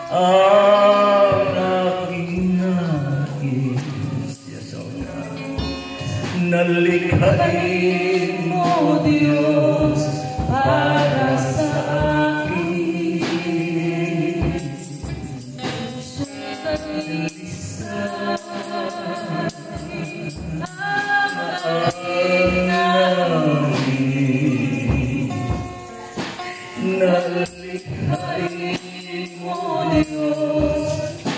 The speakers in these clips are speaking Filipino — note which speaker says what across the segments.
Speaker 1: ang aking nais, nalikhain mo Diyos para sa akin. Nalikhain mo Diyos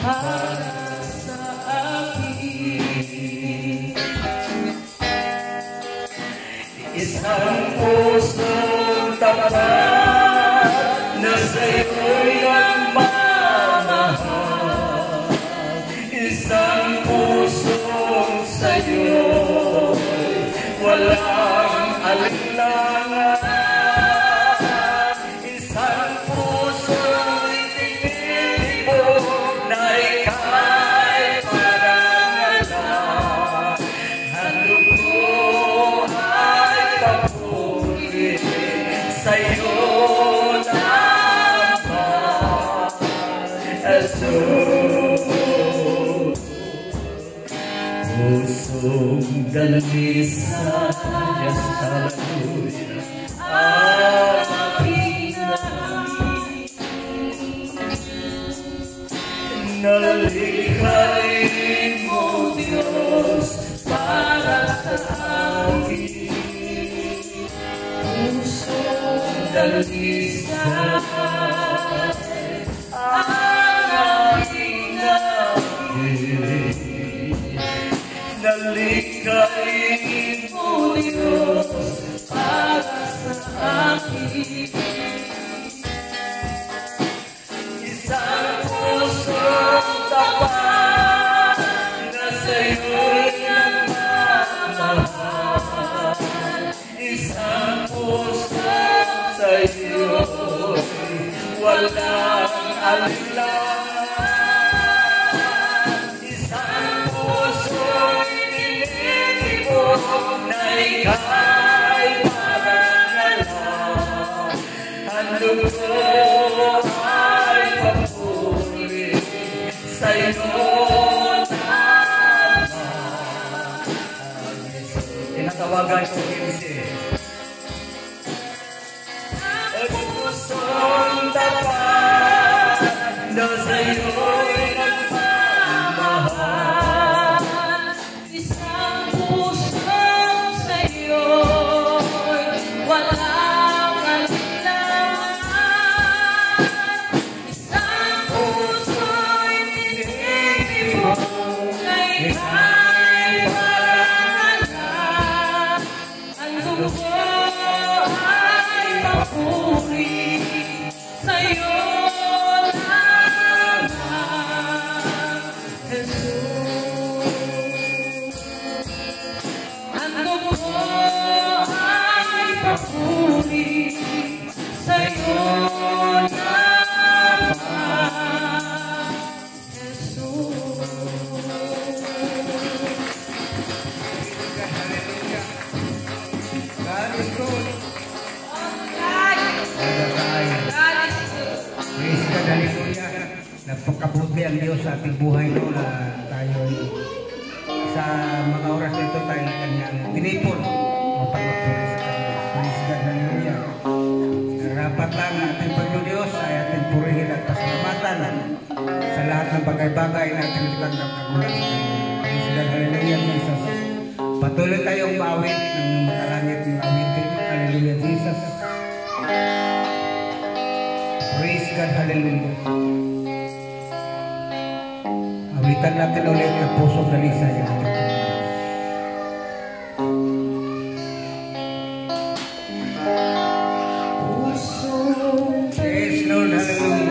Speaker 1: para sa akin. Isang pusong tapat na sa'yo'y nagmamahal. Isang pusong sa'yo'y walang alinlangan. Isang pusong itinitibok na ika'y parangalan. Handog ko ay papuri sa'yo naman, Jesus. Pusong dalisay, yes, hallelujah, aking nais, nalikhain mo Diyos para sa akin. Pusong dalisay, aking nais, nalikhain mo Diyos para sa akin. Isang pusong tapat na sa'yo'y nagmamahal. Isang pusong sa'yo'y walang alinlangan. Isang pusong ininibok na ika'y parangalan. Handog ko ay papuri sa'yo naman. Tinatawagan ko Kimsi. Pusong tapat na sa'yo'y nagmamahal.
Speaker 2: Isang pusong sa'yo'y walang alinlangan. Isang puso'y tinitibok na ika'y parangalan. Ang dugo ay papuri sa'yo naman, Jesus. Ang dugo ay papuri sa'yo naman, Jesus.
Speaker 3: God is good.
Speaker 2: God is good.
Speaker 3: Praise God, hallelujah. Nagpakabuti ang Diyos sa ating buhay no, na tayo sa mga oras na ito tayo kanyang tinipon mapagpapuri sa Kanya. Praise God, hallelujah. Rapat lang ang ating Panginoon Diyos ay ating purihin at pasalamatan sa lahat ng bagay-bagay na ating nagtanggap kagulang sa Kanya. Praise God, hallelujah, Jesus. Patuloy tayong maawit ng makalangit ng awitin. Hallelujah, Jesus. Praise God, hallelujah. Awitan natin ulit ang pusong dalisay.